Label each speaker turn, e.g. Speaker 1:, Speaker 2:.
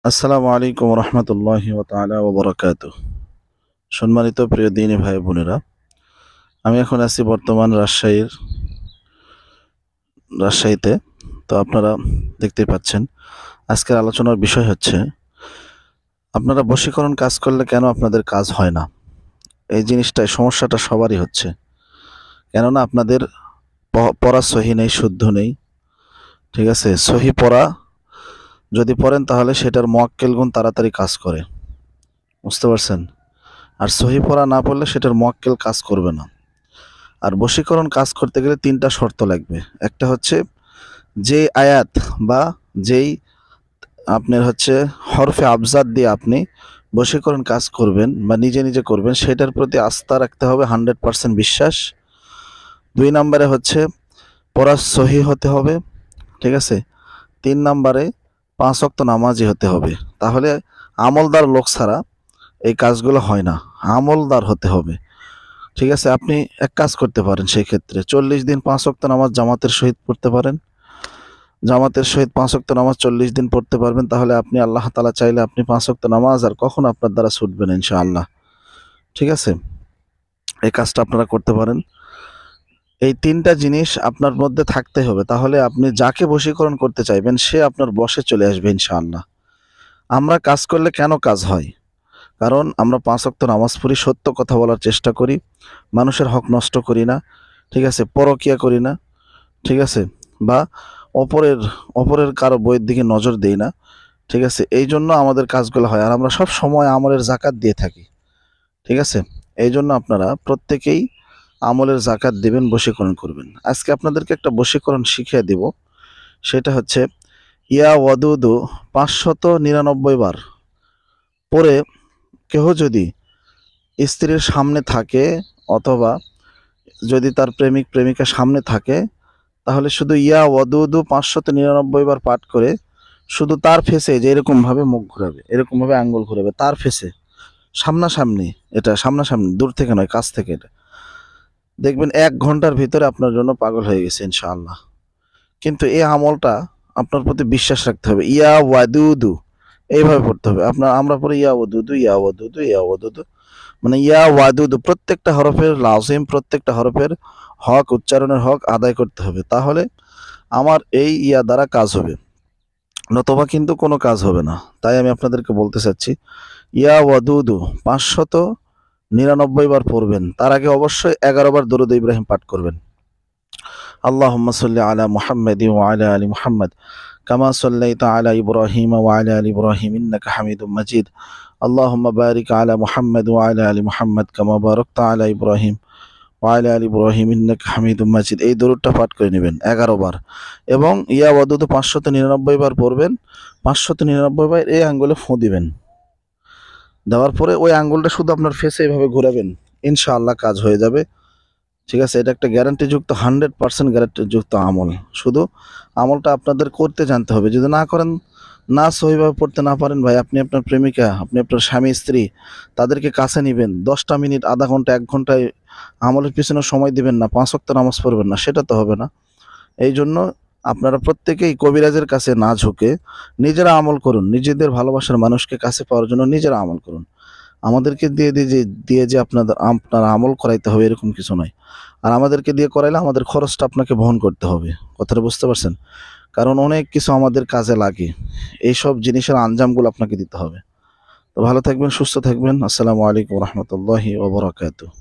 Speaker 1: আসসালামু আলাইকুম রহমতুল্লাহি ওয়া তাআলা ওয়া বারাকাতুহু। সম্মানিত প্রিয় দিনী ভাই বোনেরা, আমি এখন আছি বর্তমান রাজশাহীতে। তো আপনারা দেখতেই পাচ্ছেন, আজকের আলোচনার বিষয় হচ্ছে আপনারা বশীকরণ কাজ করলে কেন আপনাদের কাজ হয় না। এই জিনিসটাই সমস্যাটা সবারই হচ্ছে, কেননা আপনাদের পড়া সহি নেই, শুদ্ধ নেই। ঠিক আছে, সহি পড়া যদি পড়েন তাহলে সেটার মুয়াক্কেল গুণ তাড়াতাড়ি কাজ করে, বুঝতে পারছেন। আর সহি পড়া না পড়লে সেটার মুয়াক্কেল কাজ করবে না। আর বশীকরণ কাজ করতে গেলে তিনটা শর্ত লাগবে। একটা হচ্ছে যে আয়াত বা যেই আপনার হচ্ছে হরফে আবজাদ দিয়ে আপনি বশীকরণ কাজ করবেন বা নিজে নিজে করবেন, সেটার প্রতি আস্থা রাখতে হবে, 100% বিশ্বাস। 2 নম্বরে হচ্ছে পড়া সহি হতে হবে, ঠিক আছে। 3 নম্বরে 5 ওয়াক্ত নামাজি হতে হবে। তাহলে আমলদার লোক ছাড়া এই কাজগুলো হয় না, আমলদার হতে হবে। ঠিক আছে, আপনি এক কাজ করতে পারেন, সেই ক্ষেত্রে 40 দিন 5 ওয়াক্ত নামাজ জামাতের সহিত পড়তে পারেন। জামাতের সহিত 5 ওয়াক্ত নামাজ 40 দিন পড়তে পারবেন, তাহলে আপনি আল্লাহ তাআলা চাইলে আপনি 5 ওয়াক্ত নামাজ আর কখনো আপনার দ্বারা ছুটবে না ইনশাআল্লাহ। ঠিক আছে, এই কাজটা আপনারা করতে পারেন। এই 3টা জিনিস আপনার মধ্যে থাকতে হবে, তাহলে আপনি যাকে বশীকরণ করতে চাইবেন সে আপনার বশে চলে আসবে ইনশাআল্লাহ। আমরা কাজ করলে কেন কাজ হয়? কারণ আমরা 5 ওয়াক্ত নামাজ পড়ি, সত্য কথা বলার চেষ্টা করি, মানুষের হক নষ্ট করি না, ঠিক আছে, পরকিয়া করি না, ঠিক আছে, বা অপরের অপরের কারো বইয়ের দিকে নজর দেই না। ঠিক আছে, এই জন্য আমাদের কাজগুলো হয়। আর আমরা সব সময় আমলের জাকাত দিয়ে থাকি। ঠিক আছে, এই জন্য আপনারা প্রত্যেকেই আমলের জাকাত দিবেন, বশীকরণ করবেন। আজকে আপনাদেরকে একটা বশীকরণ শিখিয়ে দিব, সেটা হচ্ছে ইয়া ওয়াদুদু 599 বার পরে কেহ যদি স্ত্রীর সামনে থাকে অথবা যদি তার প্রেমিক প্রেমিকা সামনে থাকে, তাহলে শুধু ইয়া ওয়াদুদু 599 বার পাঠ করে শুধু তার ফেসে যে এরকম ভাবে মুখ ঘুরাবে, এরকম ভাবে আঙ্গুল ঘুরাবে তার ফেসে, সামনাসামনি। এটা সামনাসামনি, দূর থেকে নয়, কাছ থেকে। এটা দেখবেন 1 ঘন্টার ভিতরে আপনার জন্য পাগল হয়ে গেছে ইনশাআল্লাহ। কিন্তু এই আমলটা আপনার প্রতি বিশ্বাস রাখতে হবে। ইয়া ওয়াদুদু এইভাবে পড়তে হবে আপনার। আমরা পড়ি ইয়া ওয়াদুদু, ইয়া ওয়াদুদু, ইয়া ওয়াদুদু, মানে ইয়া ওয়াদুদু প্রত্যেকটা হরফের লাজিম, প্রত্যেকটা হরফের হক, উচ্চারণের হক আদায় করতে হবে। তাহলে আমার এই ইয়া দ্বারা কাজ হবে, নতবা কিন্তু কোনো কাজ হবে না। তাই আমি আপনাদেরকে বলতে চাচ্ছি, ইয়া ওয়াদুদু 599 বার পড়বেন। তার আগে অবশ্যই 11 বার দরুদ ইব্রাহিম পাঠ করবেন। আল্লাহুম্মা সাল্লি আলা মুহাম্মাদি ওয়া আলা আলি মুহাম্মাদ কামা সাল্লাইতা আলা ইব্রাহিম ওয়া আলা আলি ইব্রাহিম ইন্নাকা হামিদুম মাজিদ। আল্লাহুম্মা বারিক আলা মুহাম্মাদ ওয়া আলা আলি মুহাম্মাদ কামা বারাকতা আলা ইব্রাহিম ওয়া আলা আলি ইব্রাহিম ইন্নাকা হামিদুম মাজিদ। এই দরুদটা পাঠ করে নেবেন 11 বার। এবং ইয়া ওয়াদুদু 599 বার পড়বেন। 599 বার এই আঙ্গুলে ফু দিবেন। দেওয়ার পরে ওই আঙ্গুলটা শুধু আপনার ফেসে এভাবে ঘোরাবেন, ইনশাআল্লাহ কাজ হয়ে যাবে। ঠিক আছে, এটা একটা গ্যারান্টিযুক্ত, 100% গ্যারান্টিযুক্ত আমল। শুধু আমলটা আপনাদের করতে জানতে হবে। যদি না করেন, না সহিভাবে পড়তে না পারেন, ভাই আপনি আপনার প্রেমিকা, আপনি আপনার স্বামী স্ত্রী, তাদেরকে কাছে নিবেন, 10টা মিনিট, আধা ঘন্টা, 1 ঘন্টায় আমলের পিছনে সময় দিবেন না, 5 ওয়াক্ত নামাজ পড়বেন না, সেটা তো হবে না। এই জন্য আপনারা প্রত্যেকেই কবিরাজের কাছে না ঝুঁকে নিজেরা আমল করুন। নিজেদের ভালোবাসার মানুষকে কাছে পাওয়ার জন্য নিজেরা আমল করুন। আমাদেরকে দিয়ে যে আপনারা আমল করাইতে হবে এরকম কিছু নয়। আর আমাদেরকে দিয়ে করাইলে আমাদের খরচটা আপনাকে বহন করতে হবে। কথাটা বুঝতে পারছেন? কারণ অনেক কিছু আমাদের কাজে লাগে, এইসব জিনিসের আঞ্জামগুলো আপনাকে দিতে হবে। তো ভালো থাকবেন, সুস্থ থাকবেন। আসসালামু আলাইকুম রহমতুল্লাহি ওয়া বারাকাতুহু।